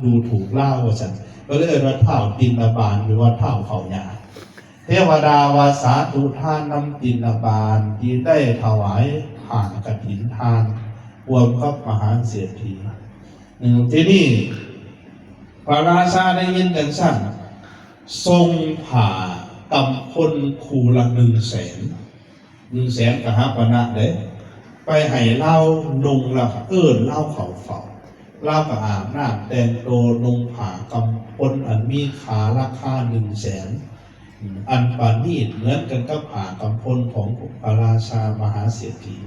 ดูถูกเล่าว่าฉันก็เลยว่าเท่าตินบาลหรือว่าเท่าเขาหยาเทวดาวาสาธุท่านนำตินบาลที่ได้ถวายผ่านกฐินทานรวมกับมหาเศรษฐีที่นี่พระราชาได้ยินจังสั่นทรงผ่ากำพลคูละ100,000กหาปณะเด้ไปให้เล่านุงละเล่าเขาเฝ้าเล่ากับอาบน้ำแต่งโตนุงผ่ากำพลอันมีขาราคา100,000อันปานีตเหมือนกันกับผ่ากำพลของพระราชามหาเศรษฐี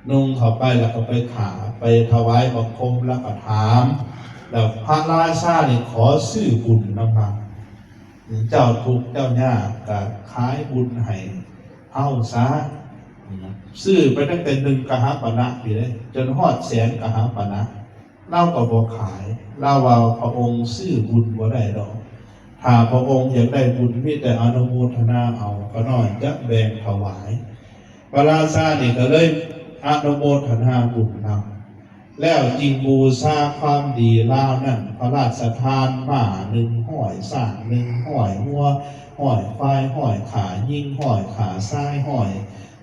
นุงเข้าไปแล้วก็ไปขาไปถวายบังคมแล้วก็ถามแล้วพระราชาเนี่ยขอซื้อบุญน้ำมันเจ้าทุกเจ้าย่ากับขายบุญให้เอาซะซื้อไปตั้งแต่1 กหาปณะไปเลยจนฮอด100,000 กหาปณะเล่าก็บ่ขายเล่าว่าพระองค์ซื้อบุญบ่ได้ดอกถ้าพระองค์อยากได้บุญมีแต่อนุโมทนาเอาก็น้อยจะแบ่งถวายพระราชานี่ก็เลยอนุโมทนาบุญนำแล้วจึงบูชาความดีเล่านั่นพระราชทานมา1 ห้อยสร้าง1 ห้อยงัวห้อยควายห้อยขายิ่งห้อยขาซ้ายห้อย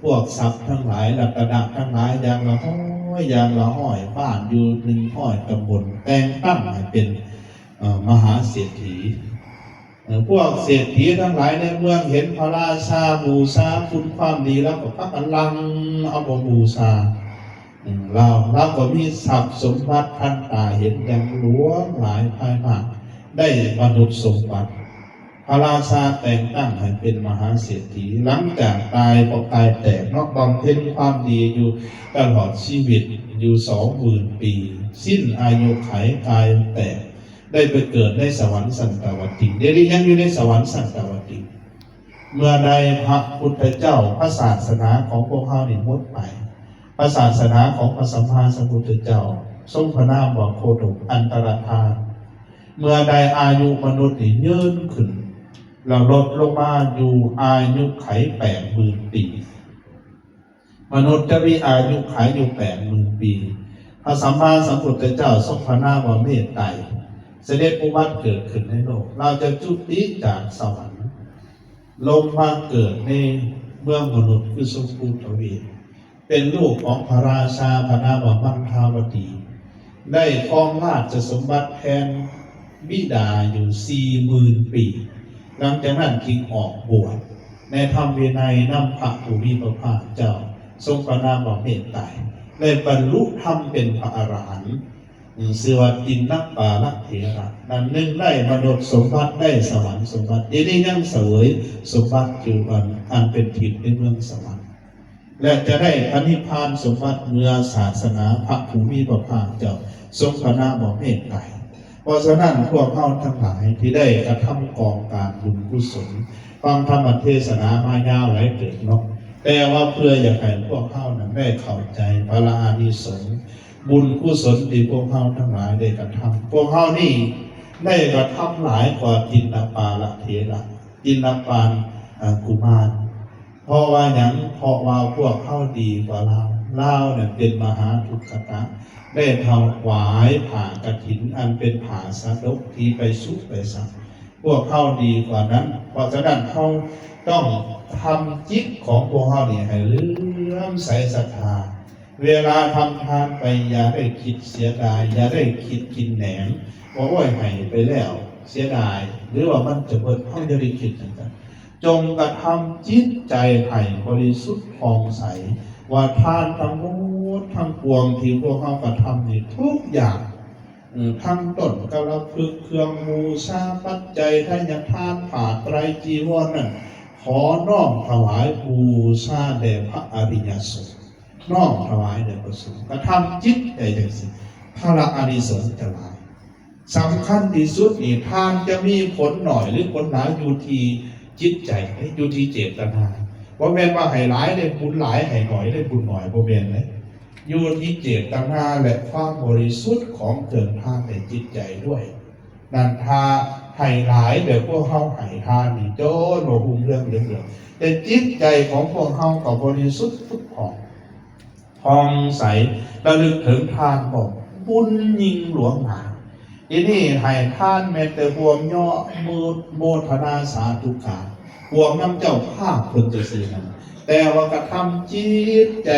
พวกทรัพย์ทั้งหลายรัตนะทั้งหลายอย่างละห้อยอย่างละห้อยบ้านอยู่1 ห้อยตำบลแต่งตั้งให้เป็นมหาเศรษฐีพวกเศรษฐีทั้งหลายในเมืองเห็นพระราชาบูชาคุณความดีแล้วก็พักกันลังเอาบูชาเราก็มีทรัพย์สมบัติท่านตาเห็นอย่างหลวงหลายภายมากได้มนุษย์สมบัติพระราชาแต่งตั้งให้เป็นมหาเศรษฐีหลังจากตายพอตายแตกนอกบำเพ็ญความดีอยู่ตลอดชีวิตอยู่20,000 ปีสิ้นอายุไขกายแตกได้ไปเกิดในสวรรค์สันตวติเดี๋ยวนี้ยังอยู่ในสวรรค์สันตวติเมื่อใดพระพุทธเจ้าพระศาสนาของพวกเขาหมดไปพระศาสนาของพระสัมมาสัมพุทธเจ้าทรงพระนามว่าโคดมอันตรธานเมื่อใดอายุมนุษย์ยืนขึ้นเราลดลงมาอยู่อายุไข80,000 ปีมนุษย์จะมีอายุไขอยู่80,000 ปีพระสัมมาสัมพุทธเจ้าทรงพระนามว่าเมตไตรเสด็จอุบัติเกิดขึ้นในโลกเราจะจุติจากสวรรค์ลงมาเกิดในเมืองมนุษย์คือสุภูทวีเป็นลูกของพระราชาพระนามว่ามังคาวตีได้ครองราชสมบัติแทนบิดาอยู่ 40,000 ปีหลังจากนั้นจึงออกบวชในธรรมวินัยนำพระผู้มีพระภาคเจ้าทรงพระนามว่าเมตไตรได้บรรลุธรรมเป็นพระอรหันต์เสือตินนักปาลักเถระนั้นหนึ่งได้มนุษย์สมบัติได้สวรรค์สมบัติยังได้ยังเสวยสมบัติอยู่อันเป็นทิพย์ในเมืองสวรรค์และจะได้พระนิพพานสมบัติเมื่อศาสนาพระภูมิพระภาคเจ้าทรงพระนามว่าเมตไตรเพราะฉะนั้นพวกเขาทั้งหลายที่ได้กระทำกองการบุญกุศลฟังธรรมเทศนามายาวหลายเกิดเนาะแต่ว่าเพื่ออยากให้พวกเขานั้นได้เข้าใจพระอานิสงส์บุญกุศลที่พวกเขาทั้งหลายได้กระทำพวกเขานี่ได้กระทำหลายกว่าจินตปาละเถระจินตปาลกุมารเพราะว่าอย่างเพราะว่าพวกเขาดีกว่าเราเนี่ยเป็นมหาทุกขตะได้ถวายผ่ากฐินอันเป็นผ่าสะดกที่ไปสุขไปสักพวกเขาดีกว่านั้นเพราะฉะนั้นเขาต้องทำจิตของพวกเขาเนี่ยให้เลื่อมใสศรัทธาเวลาทำทานไปอย่าได้คิดเสียดายอย่าได้คิดกินแหนมว่าโอ้ยให้ไปแล้วเสียดายหรือว่ามันจะเปิดห้องจะได้คิดต่างๆจงกระทำจิตใจให้บริสุทธิ์ผ่องใสว่าทานทั้งหมดทั้งปวงที่พวกเขากระทำนี่ทุกอย่างทั้งต้นกระพึกเครื่องบูชาปัจจัยทายทานผ่าไตรจีวรนั่นขอน้อมถวายบูชาแด่พระอริยสงฆ์น้อมถวายแด่พระสงฆ์กระทำจิตใจจังสิพระอานิสงส์จะหลายสำคัญที่สุดนี่ทานจะมีผลหน่อยหรือผลหลายอยู่ที่จิตใจอยู่ที่เจตนาบ่แม่นว่าให้หลายได้บุญหลายให้หน่อยได้บุญหน่อยบ่แม่นเลยอยู่ที่เจตนาและความบริสุทธิ์ของเกิดทานในจิตใจด้วยนั่นทาให้หลายแบบพวกเขาให้ทานนี่โจ้โนหุ่มเรื่องแต่จิตใจของพวกเขาก็บริสุทธิ์ทุกของผ่องใสระลึกถึงทานบอกบุญยิ่งหลวงหนา อีนี่ให้ท่านแม้แต่ห่วงย่อมือโมทนาสาธุการห่วงน้ำเจ้าภาพเพิ่นจะซื้อนั้นแต่ว่ากระทำจิตใจ